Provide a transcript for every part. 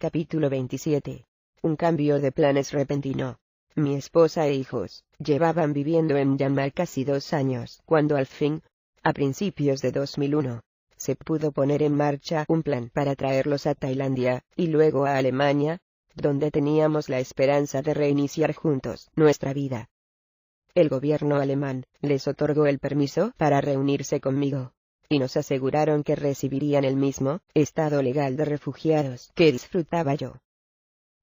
Capítulo 27. Un cambio de planes repentino. Mi esposa e hijos llevaban viviendo en Myanmar casi 2 años, cuando al fin, a principios de 2001, se pudo poner en marcha un plan para traerlos a Tailandia, y luego a Alemania, donde teníamos la esperanza de reiniciar juntos nuestra vida. El gobierno alemán les otorgó el permiso para reunirse conmigo, y nos aseguraron que recibirían el mismo estado legal de refugiados que disfrutaba yo.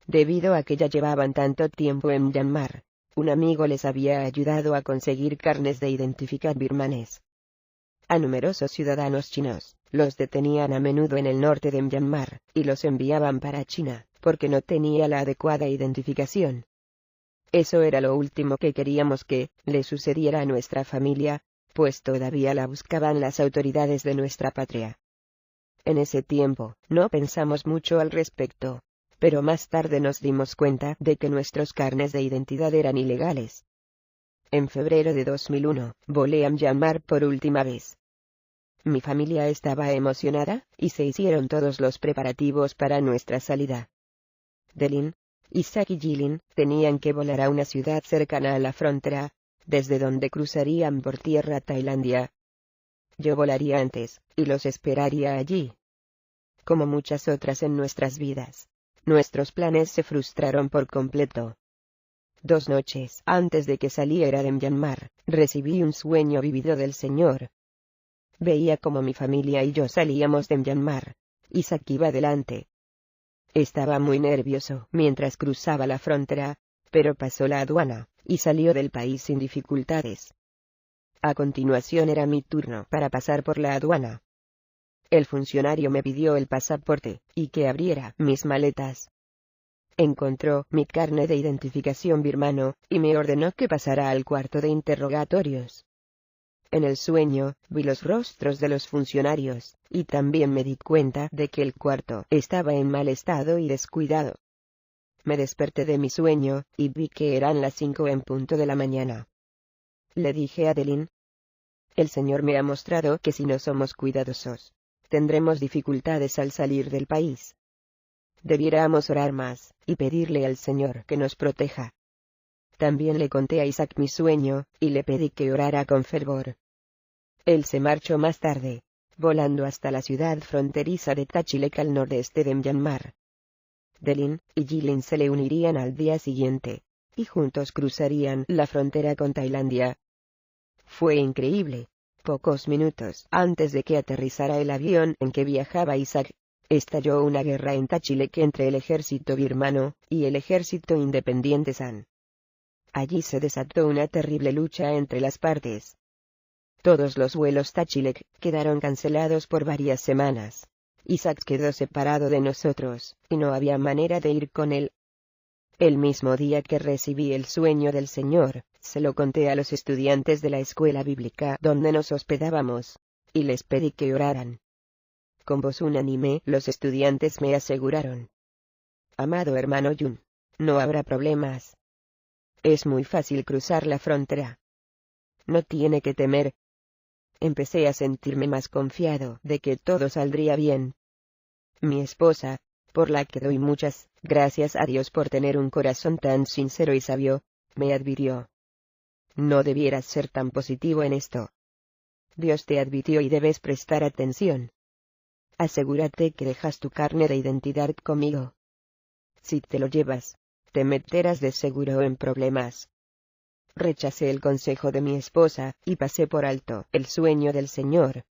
Debido a que ya llevaban tanto tiempo en Myanmar, un amigo les había ayudado a conseguir carnes de identidad birmanes. A numerosos ciudadanos chinos, los detenían a menudo en el norte de Myanmar, y los enviaban para China, porque no tenía la adecuada identificación. Eso era lo último que queríamos que le sucediera a nuestra familia, pues todavía la buscaban las autoridades de nuestra patria. En ese tiempo, no pensamos mucho al respecto, pero más tarde nos dimos cuenta de que nuestros carnes de identidad eran ilegales. En febrero de 2001, volé a Myanmar por última vez. Mi familia estaba emocionada, y se hicieron todos los preparativos para nuestra salida. Delin, Isaac y Jilin tenían que volar a una ciudad cercana a la frontera, desde donde cruzarían por tierra a Tailandia. Yo volaría antes, y los esperaría allí. Como muchas otras en nuestras vidas, nuestros planes se frustraron por completo. 2 noches antes de que saliera de Myanmar, recibí un sueño vívido del Señor. Veía como mi familia y yo salíamos de Myanmar. Isaac iba delante. Estaba muy nervioso mientras cruzaba la frontera, pero pasó la aduana, y salió del país sin dificultades. A continuación era mi turno para pasar por la aduana. El funcionario me pidió el pasaporte, y que abriera mis maletas. Encontró mi carnet de identificación birmano, y me ordenó que pasara al cuarto de interrogatorios. En el sueño, vi los rostros de los funcionarios, y también me di cuenta de que el cuarto estaba en mal estado y descuidado. Me desperté de mi sueño, y vi que eran las 5 en punto de la mañana. Le dije a Delin: el Señor me ha mostrado que si no somos cuidadosos, tendremos dificultades al salir del país. Debiéramos orar más, y pedirle al Señor que nos proteja. También le conté a Isaac mi sueño, y le pedí que orara con fervor. Él se marchó más tarde, volando hasta la ciudad fronteriza de Tachilek al nordeste de Myanmar. Delin y Jilin se le unirían al día siguiente, y juntos cruzarían la frontera con Tailandia. Fue increíble. Pocos minutos antes de que aterrizara el avión en que viajaba Isaac, estalló una guerra en Tachilek entre el ejército birmano y el ejército independiente San. Allí se desató una terrible lucha entre las partes. Todos los vuelos Tachilek quedaron cancelados por varias semanas. Isaac quedó separado de nosotros, y no había manera de ir con él. El mismo día que recibí el sueño del Señor, se lo conté a los estudiantes de la escuela bíblica donde nos hospedábamos, y les pedí que oraran. Con voz unánime, los estudiantes me aseguraron: amado hermano Yun, no habrá problemas. Es muy fácil cruzar la frontera. No tiene que temer. Empecé a sentirme más confiado de que todo saldría bien. Mi esposa, por la que doy muchas gracias a Dios por tener un corazón tan sincero y sabio, me advirtió: no debieras ser tan positivo en esto. Dios te advirtió y debes prestar atención. Asegúrate que dejas tu carnet de identidad conmigo. Si te lo llevas, te meterás de seguro en problemas. Rechacé el consejo de mi esposa, y pasé por alto el sueño del Señor.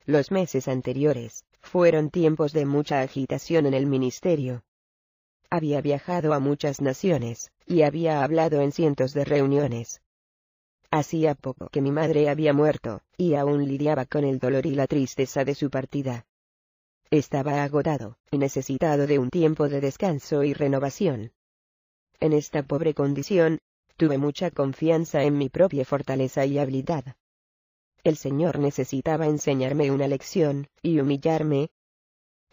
Los meses anteriores fueron tiempos de mucha agitación en el ministerio. Había viajado a muchas naciones, y había hablado en cientos de reuniones. Hacía poco que mi madre había muerto, y aún lidiaba con el dolor y la tristeza de su partida. Estaba agotado, y necesitado de un tiempo de descanso y renovación. En esta pobre condición, tuve mucha confianza en mi propia fortaleza y habilidad. El Señor necesitaba enseñarme una lección, y humillarme.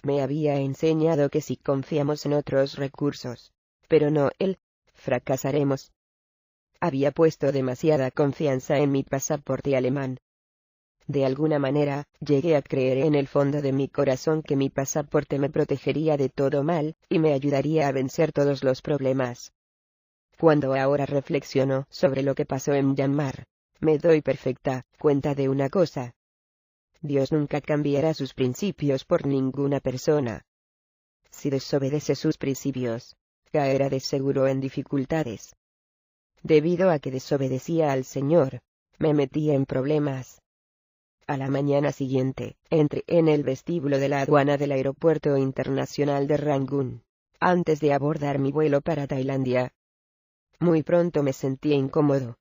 Me había enseñado que si confiamos en otros recursos, pero no Él, fracasaremos. Había puesto demasiada confianza en mi pasaporte alemán. De alguna manera, llegué a creer en el fondo de mi corazón que mi pasaporte me protegería de todo mal, y me ayudaría a vencer todos los problemas. Cuando ahora reflexiono sobre lo que pasó en Myanmar, me doy perfecta cuenta de una cosa. Dios nunca cambiará sus principios por ninguna persona. Si desobedece sus principios, caerá de seguro en dificultades. Debido a que desobedecía al Señor, me metí en problemas. A la mañana siguiente, entré en el vestíbulo de la aduana del Aeropuerto Internacional de Rangún, antes de abordar mi vuelo para Tailandia. Muy pronto me sentí incómodo.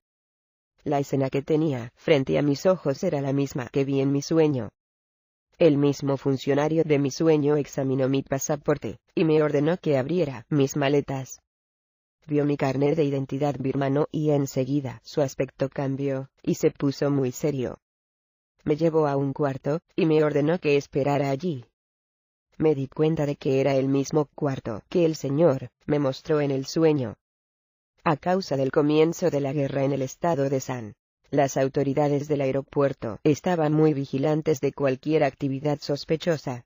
La escena que tenía frente a mis ojos era la misma que vi en mi sueño. El mismo funcionario de mi sueño examinó mi pasaporte, y me ordenó que abriera mis maletas. Vio mi carnet de identidad birmano y enseguida su aspecto cambió, y se puso muy serio. Me llevó a un cuarto, y me ordenó que esperara allí. Me di cuenta de que era el mismo cuarto que el Señor me mostró en el sueño. A causa del comienzo de la guerra en el estado de San, las autoridades del aeropuerto estaban muy vigilantes de cualquier actividad sospechosa.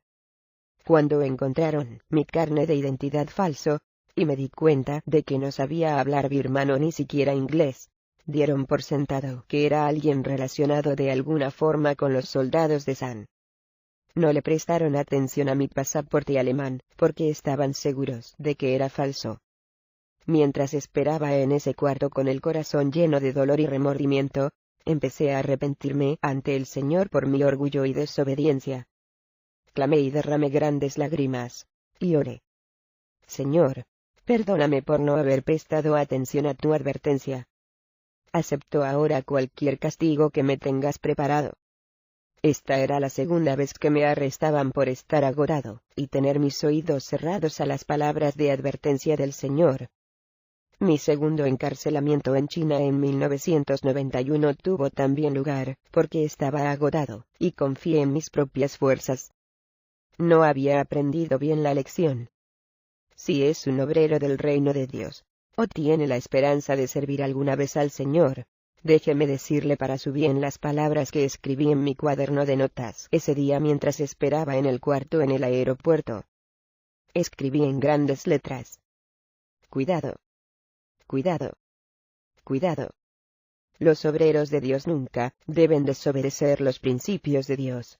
Cuando encontraron mi carnet de identidad falso, y me di cuenta de que no sabía hablar birmano ni siquiera inglés, dieron por sentado que era alguien relacionado de alguna forma con los soldados de San. No le prestaron atención a mi pasaporte alemán, porque estaban seguros de que era falso. Mientras esperaba en ese cuarto con el corazón lleno de dolor y remordimiento, empecé a arrepentirme ante el Señor por mi orgullo y desobediencia. Clamé y derramé grandes lágrimas, y oré. Señor, perdóname por no haber prestado atención a tu advertencia. Acepto ahora cualquier castigo que me tengas preparado. Esta era la segunda vez que me arrestaban por estar agorado, y tener mis oídos cerrados a las palabras de advertencia del Señor. Mi segundo encarcelamiento en China en 1991 tuvo también lugar, porque estaba agotado, y confié en mis propias fuerzas. No había aprendido bien la lección. Si es un obrero del reino de Dios, o tiene la esperanza de servir alguna vez al Señor, déjeme decirle para su bien las palabras que escribí en mi cuaderno de notas ese día mientras esperaba en el cuarto en el aeropuerto. Escribí en grandes letras: cuidado. Cuidado. Cuidado. Los obreros de Dios nunca deben desobedecer los principios de Dios.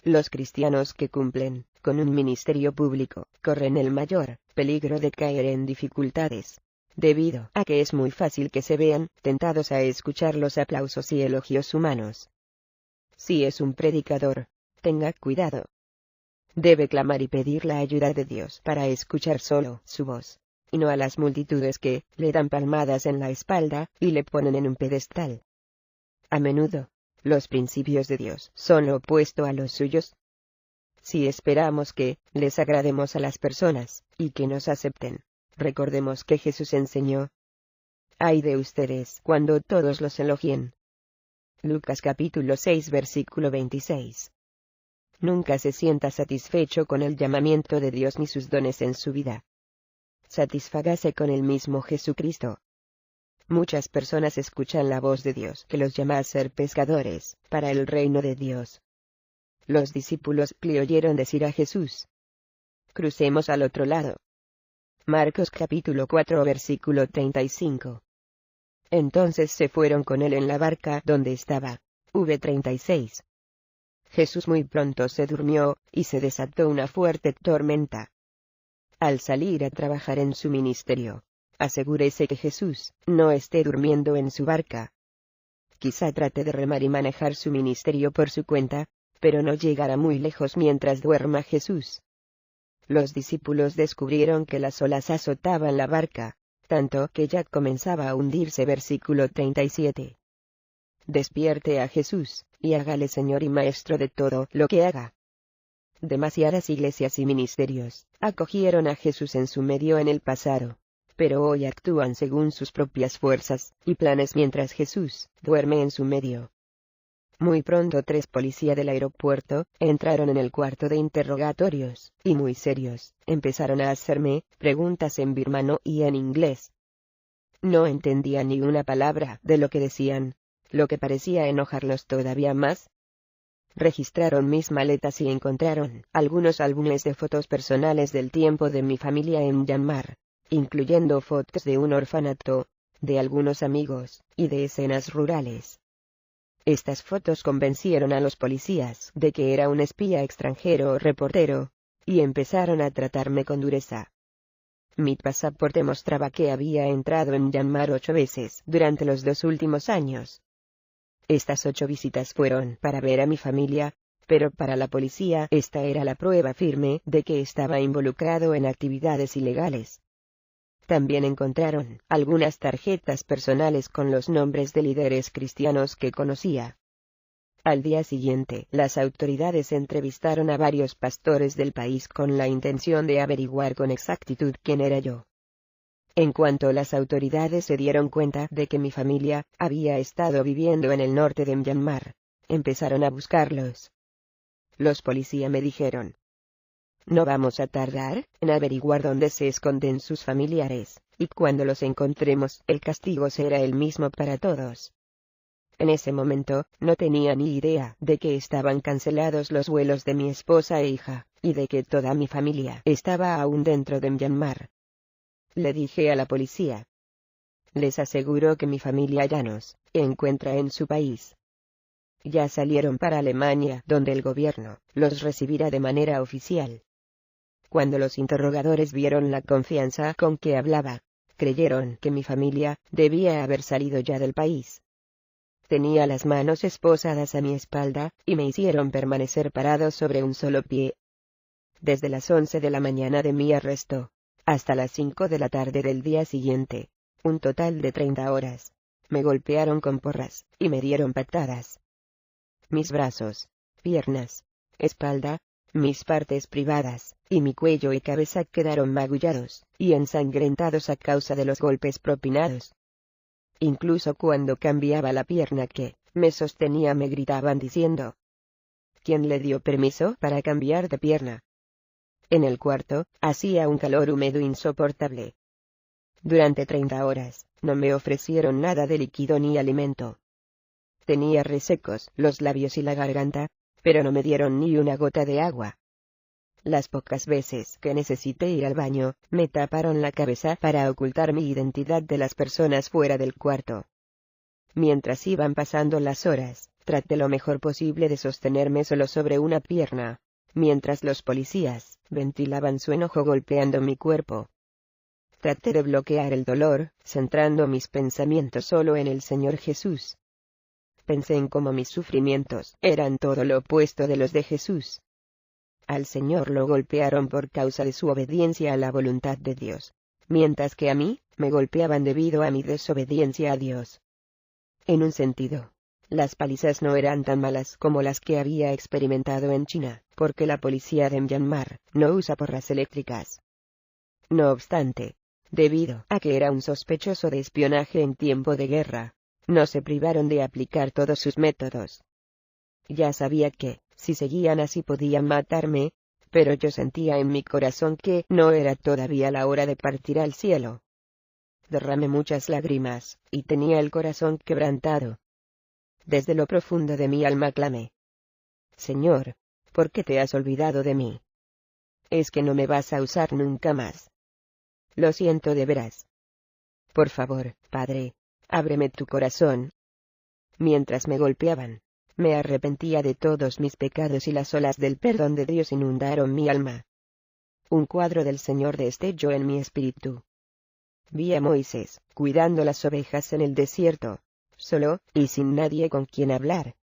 Los cristianos que cumplen con un ministerio público corren el mayor peligro de caer en dificultades, debido a que es muy fácil que se vean tentados a escuchar los aplausos y elogios humanos. Si es un predicador, tenga cuidado. Debe clamar y pedir la ayuda de Dios para escuchar solo su voz, y no a las multitudes que le dan palmadas en la espalda y le ponen en un pedestal. A menudo, los principios de Dios son lo opuesto a los suyos. Si esperamos que les agrademos a las personas, y que nos acepten, recordemos que Jesús enseñó: ay de ustedes cuando todos los elogien. Lucas capítulo 6 versículo 26. Nunca se sienta satisfecho con el llamamiento de Dios ni sus dones en su vida. Satisfágase con el mismo Jesucristo. Muchas personas escuchan la voz de Dios que los llama a ser pescadores para el reino de Dios. Los discípulos le oyeron decir a Jesús: crucemos al otro lado. Marcos capítulo 4 versículo 35. Entonces se fueron con él en la barca donde estaba. V36. Jesús muy pronto se durmió, y se desató una fuerte tormenta. Al salir a trabajar en su ministerio, asegúrese que Jesús no esté durmiendo en su barca. Quizá trate de remar y manejar su ministerio por su cuenta, pero no llegará muy lejos mientras duerma Jesús. Los discípulos descubrieron que las olas azotaban la barca, tanto que ya comenzaba a hundirse. Versículo 37. Despierte a Jesús, y hágale Señor y Maestro de todo lo que haga. Demasiadas iglesias y ministerios acogieron a Jesús en su medio en el pasado, pero hoy actúan según sus propias fuerzas y planes mientras Jesús duerme en su medio. Muy pronto 3 policías del aeropuerto entraron en el cuarto de interrogatorios, y muy serios, empezaron a hacerme preguntas en birmano y en inglés. No entendía ni una palabra de lo que decían, lo que parecía enojarlos todavía más. Registraron mis maletas y encontraron algunos álbumes de fotos personales del tiempo de mi familia en Myanmar, incluyendo fotos de un orfanato, de algunos amigos, y de escenas rurales. Estas fotos convencieron a los policías de que era un espía extranjero o reportero, y empezaron a tratarme con dureza. Mi pasaporte mostraba que había entrado en Myanmar 8 veces durante los 2 últimos años. Estas 8 visitas fueron para ver a mi familia, pero para la policía esta era la prueba firme de que estaba involucrado en actividades ilegales. También encontraron algunas tarjetas personales con los nombres de líderes cristianos que conocía. Al día siguiente, las autoridades entrevistaron a varios pastores del país con la intención de averiguar con exactitud quién era yo. En cuanto las autoridades se dieron cuenta de que mi familia había estado viviendo en el norte de Myanmar, empezaron a buscarlos. Los policías me dijeron: no vamos a tardar en averiguar dónde se esconden sus familiares, y cuando los encontremos el castigo será el mismo para todos. En ese momento, no tenía ni idea de que estaban cancelados los vuelos de mi esposa e hija, y de que toda mi familia estaba aún dentro de Myanmar. Le dije a la policía: les aseguro que mi familia ya nos encuentra en su país. Ya salieron para Alemania, donde el gobierno los recibirá de manera oficial. Cuando los interrogadores vieron la confianza con que hablaba, creyeron que mi familia debía haber salido ya del país. Tenía las manos esposadas a mi espalda, y me hicieron permanecer parado sobre un solo pie. Desde las 11 de la mañana de mi arresto, hasta las 5 de la tarde del día siguiente, un total de 30 horas, me golpearon con porras, y me dieron patadas. Mis brazos, piernas, espalda, mis partes privadas, y mi cuello y cabeza quedaron magullados y ensangrentados a causa de los golpes propinados. Incluso cuando cambiaba la pierna que me sostenía me gritaban diciendo: ¿quién le dio permiso para cambiar de pierna? En el cuarto, hacía un calor húmedo insoportable. Durante 30 horas, no me ofrecieron nada de líquido ni alimento. Tenía resecos los labios y la garganta, pero no me dieron ni una gota de agua. Las pocas veces que necesité ir al baño, me taparon la cabeza para ocultar mi identidad de las personas fuera del cuarto. Mientras iban pasando las horas, traté lo mejor posible de sostenerme solo sobre una pierna, mientras los policías ventilaban su enojo golpeando mi cuerpo. Traté de bloquear el dolor, centrando mis pensamientos solo en el Señor Jesús. Pensé en cómo mis sufrimientos eran todo lo opuesto de los de Jesús. Al Señor lo golpearon por causa de su obediencia a la voluntad de Dios, mientras que a mí, me golpeaban debido a mi desobediencia a Dios. En un sentido, las palizas no eran tan malas como las que había experimentado en China, porque la policía de Myanmar no usa porras eléctricas. No obstante, debido a que era un sospechoso de espionaje en tiempo de guerra, no se privaron de aplicar todos sus métodos. Ya sabía que, si seguían así podían matarme, pero yo sentía en mi corazón que no era todavía la hora de partir al cielo. Derramé muchas lágrimas, y tenía el corazón quebrantado. Desde lo profundo de mi alma clamé: Señor, ¿por qué te has olvidado de mí? ¿Es que no me vas a usar nunca más? Lo siento de veras. Por favor, Padre, ábreme tu corazón. Mientras me golpeaban, me arrepentía de todos mis pecados y las olas del perdón de Dios inundaron mi alma. Un cuadro del Señor destelló en mi espíritu. Vi a Moisés, cuidando las ovejas en el desierto, solo, y sin nadie con quien hablar.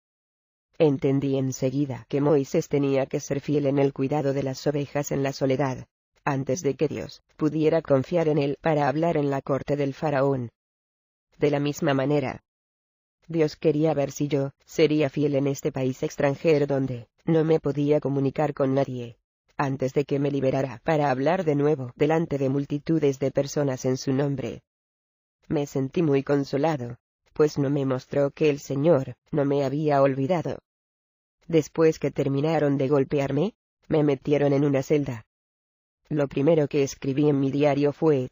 Entendí enseguida que Moisés tenía que ser fiel en el cuidado de las ovejas en la soledad, antes de que Dios pudiera confiar en él para hablar en la corte del faraón. De la misma manera, Dios quería ver si yo sería fiel en este país extranjero donde no me podía comunicar con nadie, antes de que me liberara para hablar de nuevo delante de multitudes de personas en su nombre. Me sentí muy consolado, pues no me mostró que el Señor no me había olvidado. Después que terminaron de golpearme, me metieron en una celda. Lo primero que escribí en mi diario fue: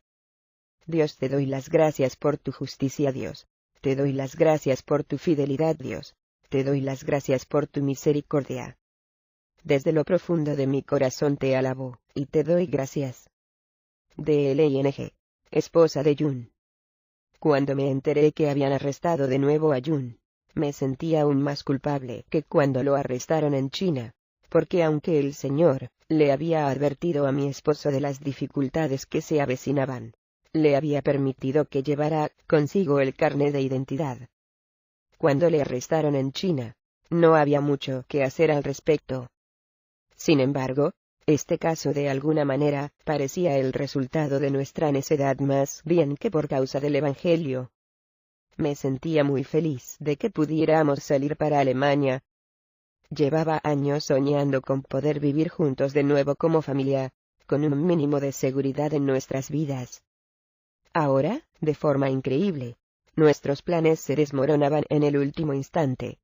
Dios, te doy las gracias por tu justicia, Dios. Te doy las gracias por tu fidelidad, Dios. te doy las gracias por tu misericordia. Desde lo profundo de mi corazón te alabo, y te doy gracias. DLING. Esposa de Jun. Cuando me enteré que habían arrestado de nuevo a Jun, me sentí aún más culpable que cuando lo arrestaron en China, porque aunque el Señor le había advertido a mi esposo de las dificultades que se avecinaban, le había permitido que llevara consigo el carnet de identidad. Cuando le arrestaron en China, no había mucho que hacer al respecto. Sin embargo, este caso de alguna manera parecía el resultado de nuestra necedad más bien que por causa del Evangelio. Me sentía muy feliz de que pudiéramos salir para Alemania. Llevaba años soñando con poder vivir juntos de nuevo como familia, con un mínimo de seguridad en nuestras vidas. Ahora, de forma increíble, nuestros planes se desmoronaban en el último instante.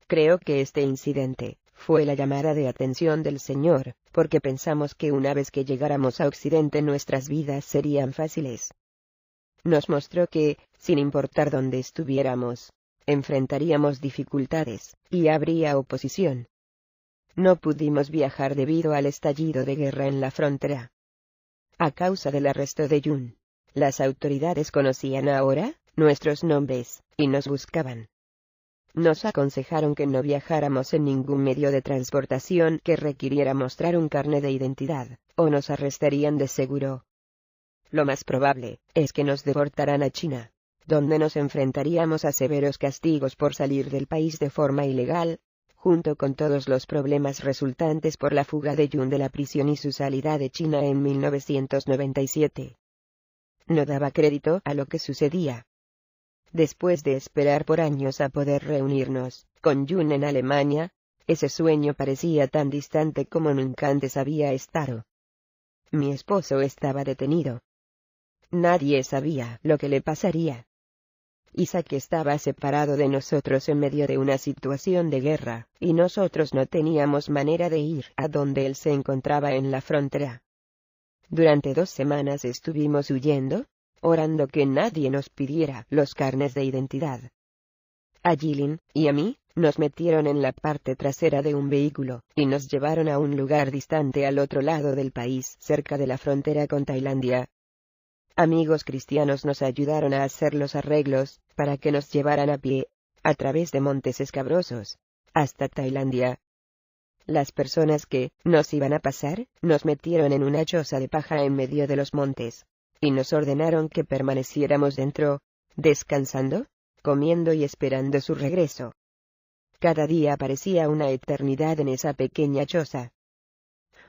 Creo que este incidente fue la llamada de atención del Señor, porque pensamos que una vez que llegáramos a Occidente nuestras vidas serían fáciles. Nos mostró que, sin importar dónde estuviéramos, enfrentaríamos dificultades, y habría oposición. No pudimos viajar debido al estallido de guerra en la frontera. A causa del arresto de Jun, las autoridades conocían ahora nuestros nombres, y nos buscaban. Nos aconsejaron que no viajáramos en ningún medio de transportación que requiriera mostrar un carnet de identidad, o nos arrestarían de seguro. Lo más probable es que nos deportaran a China, donde nos enfrentaríamos a severos castigos por salir del país de forma ilegal, junto con todos los problemas resultantes por la fuga de Jun de la prisión y su salida de China en 1997. No daba crédito a lo que sucedía. Después de esperar por años a poder reunirnos con Jun en Alemania, ese sueño parecía tan distante como nunca antes había estado. Mi esposo estaba detenido. Nadie sabía lo que le pasaría. Isaac estaba separado de nosotros en medio de una situación de guerra, y nosotros no teníamos manera de ir a donde él se encontraba en la frontera. Durante 2 semanas estuvimos huyendo, orando que nadie nos pidiera los carnets de identidad. A Jilin y a mí nos metieron en la parte trasera de un vehículo, y nos llevaron a un lugar distante al otro lado del país, cerca de la frontera con Tailandia. Amigos cristianos nos ayudaron a hacer los arreglos, para que nos llevaran a pie, a través de montes escabrosos, hasta Tailandia. Las personas que nos iban a pasar, nos metieron en una choza de paja en medio de los montes, y nos ordenaron que permaneciéramos dentro, descansando, comiendo y esperando su regreso. Cada día parecía una eternidad en esa pequeña choza.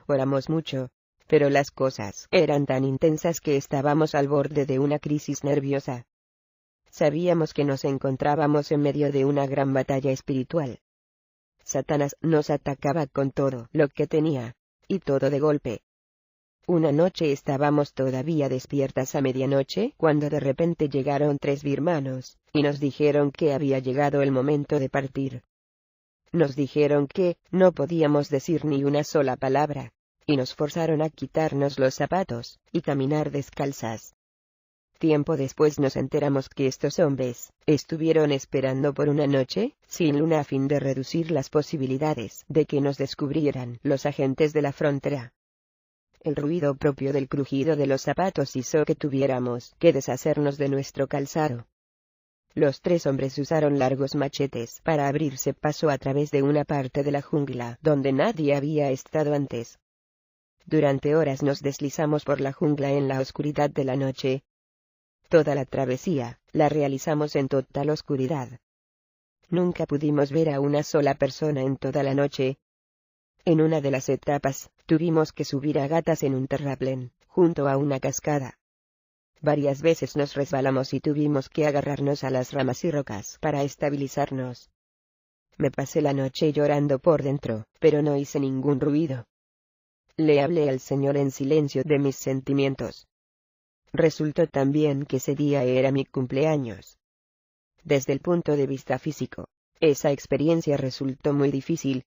Oramos mucho, pero las cosas eran tan intensas que estábamos al borde de una crisis nerviosa. Sabíamos que nos encontrábamos en medio de una gran batalla espiritual. Satanás nos atacaba con todo lo que tenía, y todo de golpe. Una noche estábamos todavía despiertas a medianoche cuando de repente llegaron 3 birmanos, y nos dijeron que había llegado el momento de partir. Nos dijeron que no podíamos decir ni una sola palabra, y nos forzaron a quitarnos los zapatos y caminar descalzas. Tiempo después nos enteramos que estos hombres estuvieron esperando por una noche sin luna a fin de reducir las posibilidades de que nos descubrieran los agentes de la frontera. El ruido propio del crujido de los zapatos hizo que tuviéramos que deshacernos de nuestro calzado. Los 3 hombres usaron largos machetes para abrirse paso a través de una parte de la jungla donde nadie había estado antes. Durante horas nos deslizamos por la jungla en la oscuridad de la noche. Toda la travesía la realizamos en total oscuridad. Nunca pudimos ver a una sola persona en toda la noche. En una de las etapas, tuvimos que subir a gatas en un terraplén, junto a una cascada. Varias veces nos resbalamos y tuvimos que agarrarnos a las ramas y rocas para estabilizarnos. Me pasé la noche llorando por dentro, pero no hice ningún ruido. Le hablé al Señor en silencio de mis sentimientos. Resultó también que ese día era mi cumpleaños. Desde el punto de vista físico, esa experiencia resultó muy difícil.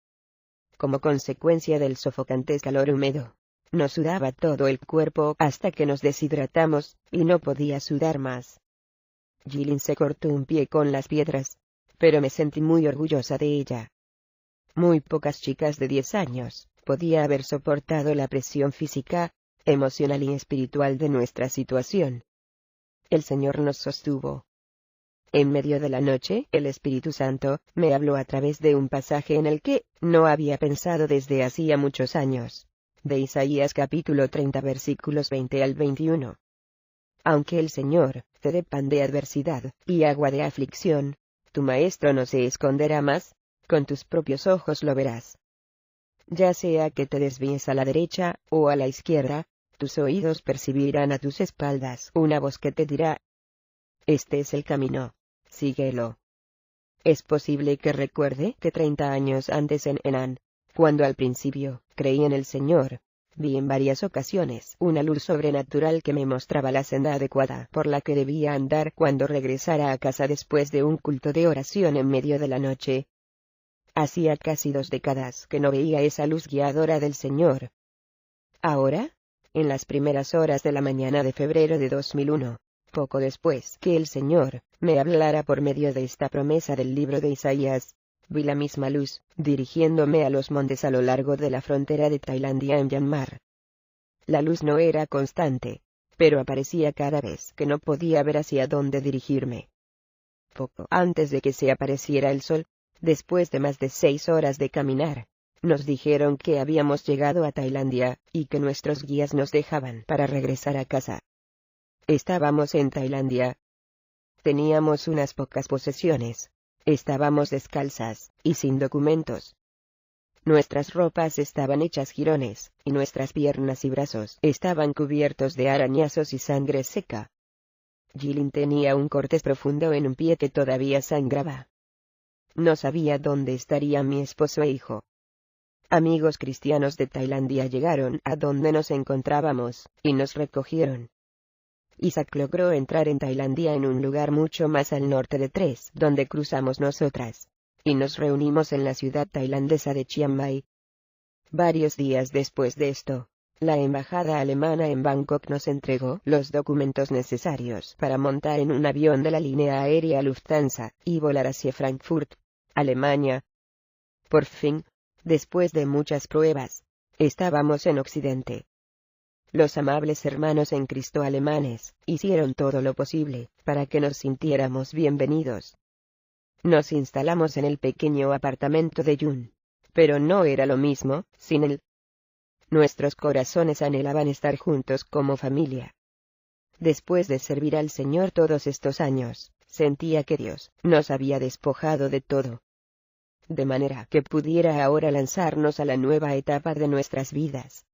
Como consecuencia del sofocante calor húmedo, nos sudaba todo el cuerpo hasta que nos deshidratamos, y no podía sudar más. Jilin se cortó un pie con las piedras. pero me sentí muy orgullosa de ella. Muy pocas chicas de 10 años podía haber soportado la presión física, emocional y espiritual de nuestra situación. El Señor nos sostuvo. En medio de la noche, el Espíritu Santo me habló a través de un pasaje en el que no había pensado desde hacía muchos años. De Isaías capítulo 30 versículos 20 al 21. Aunque el Señor te dé pan de adversidad y agua de aflicción, tu Maestro no se esconderá más, con tus propios ojos lo verás. Ya sea que te desvíes a la derecha o a la izquierda, tus oídos percibirán a tus espaldas una voz que te dirá: este es el camino, síguelo. Es posible que recuerde que 30 años antes en Henan, cuando al principio creí en el Señor, vi en varias ocasiones una luz sobrenatural que me mostraba la senda adecuada por la que debía andar cuando regresara a casa después de un culto de oración en medio de la noche. Hacía casi 2 décadas que no veía esa luz guiadora del Señor. Ahora, en las primeras horas de la mañana de febrero de 2001, poco después que el Señor me hablara por medio de esta promesa del libro de Isaías, vi la misma luz, dirigiéndome a los montes a lo largo de la frontera de Tailandia en Myanmar. La luz no era constante, pero aparecía cada vez que no podía ver hacia dónde dirigirme. Poco antes de que se apareciera el sol, después de más de 6 horas de caminar, nos dijeron que habíamos llegado a Tailandia, y que nuestros guías nos dejaban para regresar a casa. Estábamos en Tailandia. Teníamos unas pocas posesiones. Estábamos descalzas, y sin documentos. Nuestras ropas estaban hechas jirones, y nuestras piernas y brazos estaban cubiertos de arañazos y sangre seca. Jilin tenía un corte profundo en un pie que todavía sangraba. No sabía dónde estarían mi esposo e hijo. Amigos cristianos de Tailandia llegaron a donde nos encontrábamos, y nos recogieron. Isaac logró entrar en Tailandia en un lugar mucho más al norte de Tres, donde cruzamos nosotras, y nos reunimos en la ciudad tailandesa de Chiang Mai. Varios días después de esto, la embajada alemana en Bangkok nos entregó los documentos necesarios para montar en un avión de la línea aérea Lufthansa y volar hacia Frankfurt, Alemania. Por fin, después de muchas pruebas, estábamos en Occidente. Los amables hermanos en Cristo alemanes hicieron todo lo posible para que nos sintiéramos bienvenidos. Nos instalamos en el pequeño apartamento de Jun, pero no era lo mismo sin él. Nuestros corazones anhelaban estar juntos como familia. Después de servir al Señor todos estos años, sentía que Dios nos había despojado de todo, de manera que pudiera ahora lanzarnos a la nueva etapa de nuestras vidas.